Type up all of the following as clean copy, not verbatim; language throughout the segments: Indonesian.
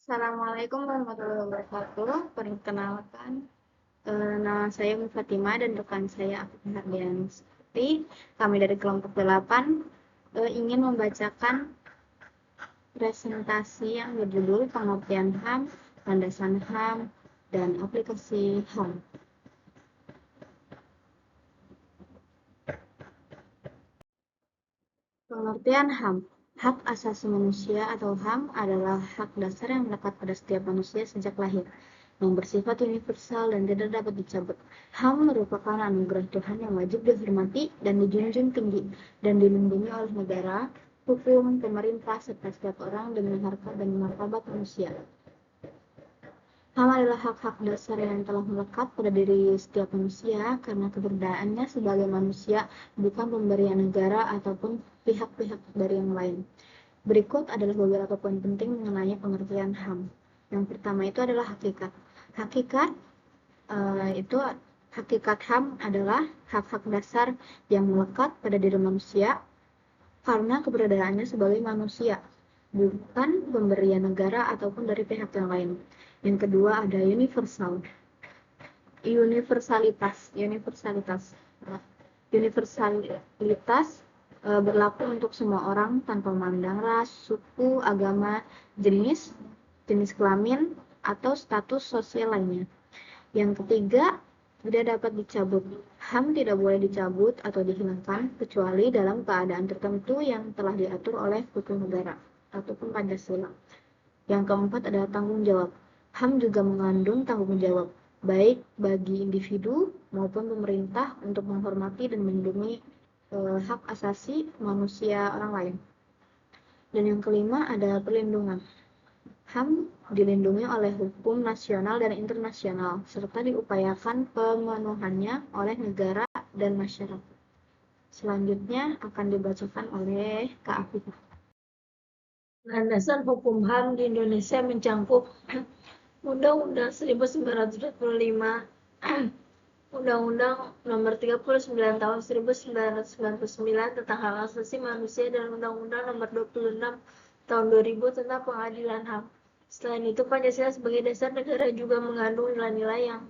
Assalamualaikum warahmatullahi wabarakatuh. Perkenalkan, nama saya Fatimah dan rekan saya Afif Hardian. Seperti kami dari kelompok 8 ingin membacakan presentasi yang berjudul Pengertian HAM, Landasan HAM, dan Aplikasi HAM. Pengertian HAM. Hak asasi manusia atau HAM adalah hak dasar yang melekat pada setiap manusia sejak lahir, yang bersifat universal dan tidak dapat dicabut. HAM merupakan anugerah Tuhan yang wajib dihormati dan dijunjung tinggi, dan dilindungi oleh negara, hukum, pemerintah, serta setiap orang demi harkat dan martabat manusia. HAM adalah hak-hak dasar yang telah melekat pada diri setiap manusia karena keberadaannya sebagai manusia, bukan pemberian negara ataupun pihak-pihak dari yang lain. Berikut adalah beberapa poin penting mengenai pengertian HAM. Yang pertama itu adalah hakikat. Hakikat HAM adalah hak-hak dasar yang melekat pada diri manusia karena keberadaannya sebagai manusia, bukan pemberian negara ataupun dari pihak yang lain. Yang kedua ada universalitas berlaku untuk semua orang tanpa memandang ras, suku, agama, jenis kelamin, atau status sosial lainnya. Yang ketiga, tidak dapat dicabut. HAM tidak boleh dicabut atau dihilangkan kecuali dalam keadaan tertentu yang telah diatur oleh hukum negara ataupun Pancasila. Yang keempat adalah tanggung jawab. HAM juga mengandung tanggung jawab, baik bagi individu maupun pemerintah untuk menghormati dan melindungi hak asasi manusia orang lain. Dan yang kelima ada perlindungan. HAM dilindungi oleh hukum nasional dan internasional, serta diupayakan pemenuhannya oleh negara dan masyarakat. Selanjutnya akan dibacakan oleh Kak Afif. Landasan hukum HAM di Indonesia mencakup Undang-Undang 1945, Undang-Undang Nomor 39 Tahun 1999 tentang Hak Asasi Manusia dan Undang-Undang Nomor 26 Tahun 2000 tentang Pengadilan HAM. Selain itu, Pancasila sebagai dasar negara juga mengandung nilai-nilai yang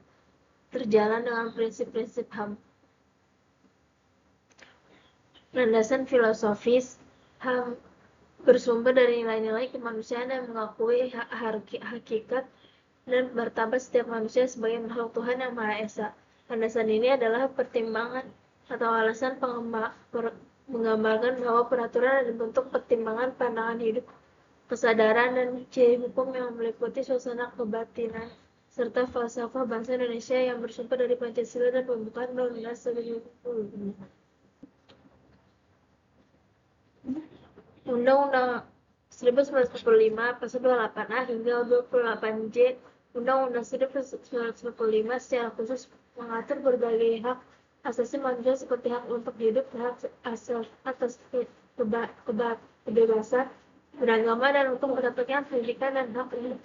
terjalan dengan prinsip-prinsip HAM. Landasan filosofis HAM bersumber dari nilai-nilai kemanusiaan dan mengakui hakikat dan martabat setiap manusia sebagai makhluk Tuhan yang Maha Esa. Landasan ini adalah pertimbangan atau alasan menggambarkan bahwa peraturan adalah bentuk pertimbangan pandangan hidup, kesadaran, dan ciri hukum yang meliputi suasana kebatinan serta falsafah bangsa Indonesia yang bersumber dari Pancasila dan pembukaan Undang-Undang 1945. Undang-Undang 1945 Pasal 28A hingga 28J Undang-Undang 1945 secara khusus mengatur berbagai hak asasi manusia seperti hak untuk hidup, hak atas kebebasan beragama dan untuk mendapatkan pendidikan, dan hak untuk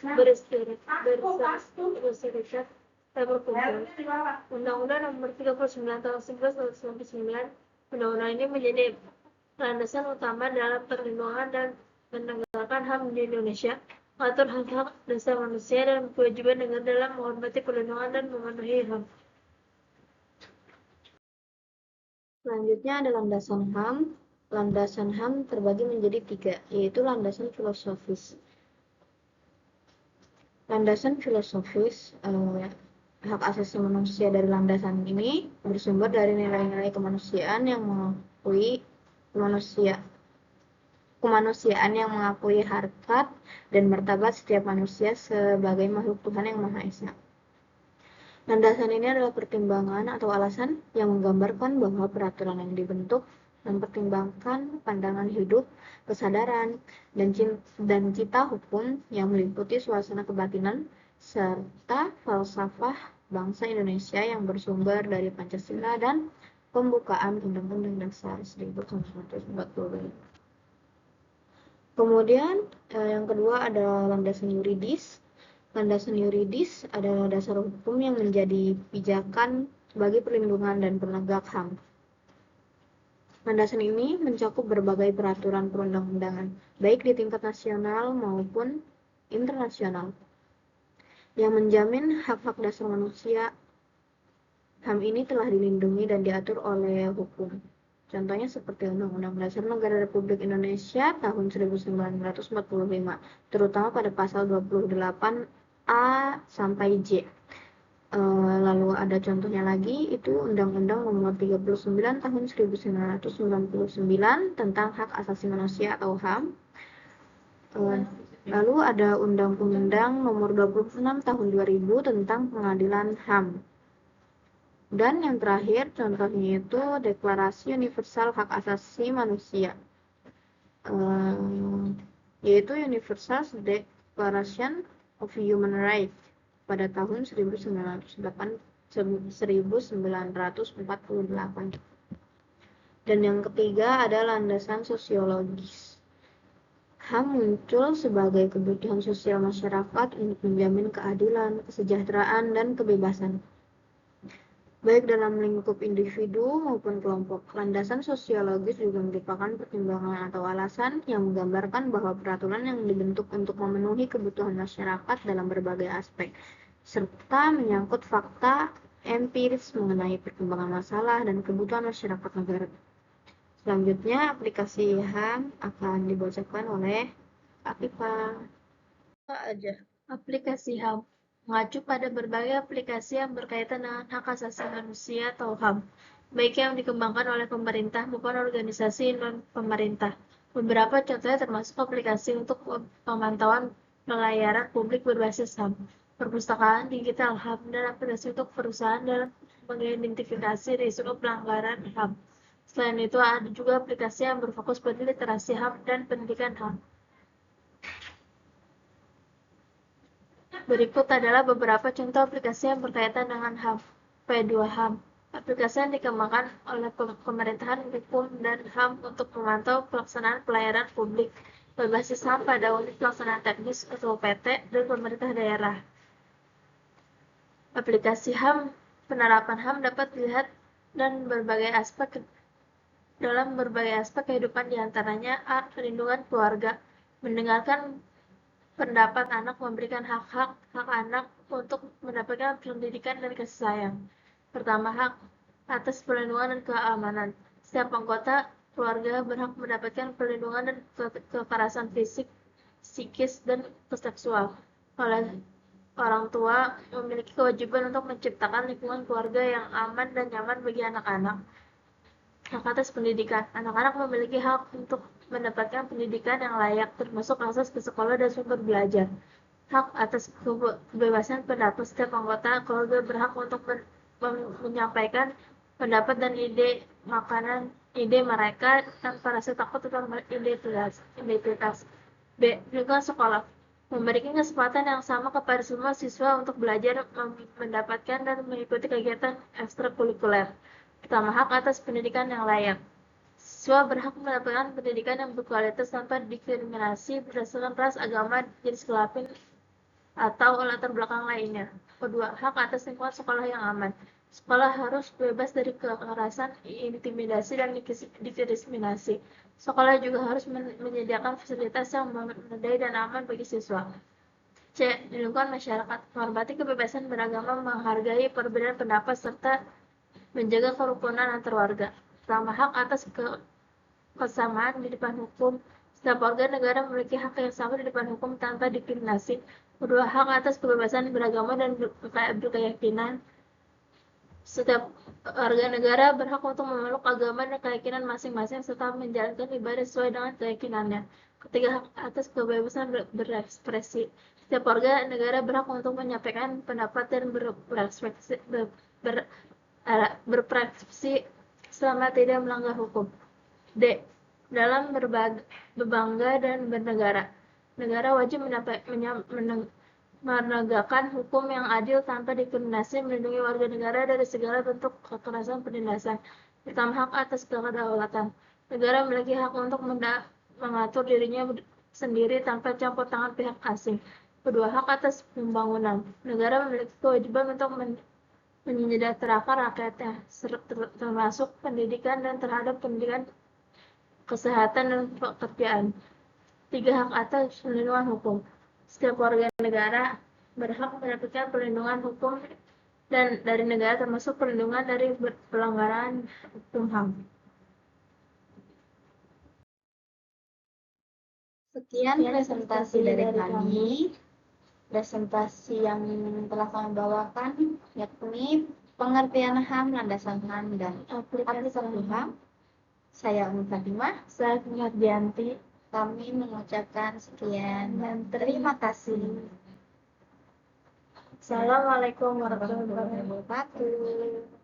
berserikat dan berkumpul. Undang-Undang Nomor 39 Tahun 1999, Undang-Undang ini menjadi landasan utama dalam perlindungan dan menegakkan HAM di Indonesia, mengatur hak-hak dasar manusia dan kewajiban negara dalam menghormati perlindungan dan memenuhi HAM. Selanjutnya ada landasan HAM. Landasan HAM terbagi menjadi 3, yaitu landasan filosofis. Landasan filosofis hak asasi manusia dari landasan ini bersumber dari nilai-nilai kemanusiaan yang mengakui harkat dan martabat setiap manusia sebagai makhluk Tuhan yang Maha Esa. Landasan ini adalah pertimbangan atau alasan yang menggambarkan bahwa peraturan yang dibentuk mempertimbangkan pandangan hidup, kesadaran, dan cita hukum yang meliputi suasana kebatinan serta falsafah bangsa Indonesia yang bersumber dari Pancasila dan pembukaan Undang-Undang Dasar 1945. Kemudian yang kedua adalah landasan yuridis. Landasan yuridis adalah dasar hukum yang menjadi pijakan bagi perlindungan dan penegak HAM. Landasan ini mencakup berbagai peraturan perundang-undangan, baik di tingkat nasional maupun internasional yang menjamin hak-hak dasar manusia. HAM ini telah dilindungi dan diatur oleh hukum. Contohnya seperti Undang-Undang Dasar Negara Republik Indonesia tahun 1945, terutama pada pasal 28A sampai J. Lalu ada contohnya lagi, itu Undang-Undang Nomor 39 tahun 1999 tentang Hak Asasi Manusia atau HAM. Lalu ada Undang-Undang Nomor 26 tahun 2000 tentang Pengadilan HAM. Dan yang terakhir contohnya itu Deklarasi Universal Hak Asasi Manusia, yaitu Universal Declaration of Human Rights pada tahun 1948. Dan yang ketiga ada landasan sosiologis. HAM muncul sebagai kebutuhan sosial masyarakat untuk menjamin keadilan, kesejahteraan, dan kebebasan, baik dalam lingkup individu maupun kelompok. Landasan sosiologis juga merupakan pertimbangan atau alasan yang menggambarkan bahwa peraturan yang dibentuk untuk memenuhi kebutuhan masyarakat dalam berbagai aspek, serta menyangkut fakta empiris mengenai perkembangan masalah dan kebutuhan masyarakat negara. Selanjutnya, aplikasi HAM akan dibacakan oleh Afifa. Apa aja aplikasi HAM? Mengacu pada berbagai aplikasi yang berkaitan dengan hak asasi manusia atau HAM, baik yang dikembangkan oleh pemerintah maupun organisasi non-pemerintah. Beberapa contohnya termasuk aplikasi untuk pemantauan pelayanan publik berbasis HAM, perpustakaan digital HAM, dan aplikasi untuk perusahaan dalam mengidentifikasi risiko pelanggaran HAM. Selain itu, ada juga aplikasi yang berfokus pada literasi HAM dan pendidikan HAM. Berikut adalah beberapa contoh aplikasi yang berkaitan dengan HAM. P2HAM, aplikasi yang dikembangkan oleh pemerintahan hukum dan HAM untuk memantau pelaksanaan pelayanan publik berbasis HAM pada unit pelaksanaan teknis atau PT dan pemerintah daerah. Aplikasi HAM, penerapan HAM dapat dilihat dalam berbagai aspek kehidupan, diantaranya A. Perlindungan keluarga, mendengarkan pendapat anak, memberikan hak anak untuk mendapatkan pendidikan dan kasih sayang. Pertama, hak atas perlindungan dan keamanan. Setiap anggota keluarga berhak mendapatkan perlindungan dan kekerasan fisik, psikis, dan seksual. Oleh orang tua memiliki kewajiban untuk menciptakan lingkungan keluarga yang aman dan nyaman bagi anak-anak. Hak atas pendidikan. Anak-anak memiliki hak untuk mendapatkan pendidikan yang layak, termasuk akses ke sekolah dan sumber belajar. Hak atas kebebasan pendapat. Setiap anggota keluarga berhak untuk menyampaikan pendapat dan ide mereka tanpa rasa takut tentang identitas. B. Lingkungan sekolah. Memberikan kesempatan yang sama kepada semua siswa untuk belajar, mendapatkan dan mengikuti kegiatan ekstrakurikuler. Pertama, hak atas pendidikan yang layak. Siswa berhak mendapatkan pendidikan yang berkualitas tanpa diskriminasi berdasarkan ras, agama, jenis kelamin, atau latar belakang lainnya. Kedua, hak atas lingkungan sekolah yang aman. Sekolah harus bebas dari kekerasan, intimidasi, dan diskriminasi. Sekolah juga harus menyediakan fasilitas yang memadai dan aman bagi siswa. C. Lingkungan masyarakat. Menghormati kebebasan beragama, menghargai perbedaan pendapat, serta menjaga kerukunan antar warga. Pertama, hak atas kesamaan di depan hukum. Setiap warga negara memiliki hak yang sama di depan hukum tanpa diskriminasi. Kedua, hak atas kebebasan beragama dan berkeyakinan. Setiap warga negara berhak untuk memeluk agama dan keyakinan masing-masing serta menjalankan ibadah sesuai dengan keyakinannya. Ketiga, hak atas kebebasan berekspresi. Setiap warga negara berhak untuk menyampaikan pendapat dan berekspresi selama tidak melanggar hukum. D. Dalam berbangga dan bernegara. Negara wajib menegakkan hukum yang adil tanpa diskriminasi, melindungi warga negara dari segala bentuk kekerasan penindasan. Pertama, hak atas kedaulatan. Negara memiliki hak untuk mengatur dirinya sendiri tanpa campur tangan pihak asing. Kedua, hak atas pembangunan. Negara memiliki kewajiban untuk menyejahterakan rakyatnya, termasuk pendidikan dan terhadap pendidikan, kesehatan, dan pekerjaan. Tiga, hak atas perlindungan hukum. Setiap warga negara berhak mendapatkan perlindungan hukum dan dari negara, termasuk perlindungan dari pelanggaran hukum HAM. Sekian presentasi dari kami. Presentasi yang telah kami bawakan yakni pengertian HAM, landasan HAM, dan aplikasi HAM. Saya Umi Fatimah. Saya Femardianti. Kami mengucapkan sekian dan terima kasih. Assalamualaikum warahmatullahi wabarakatuh.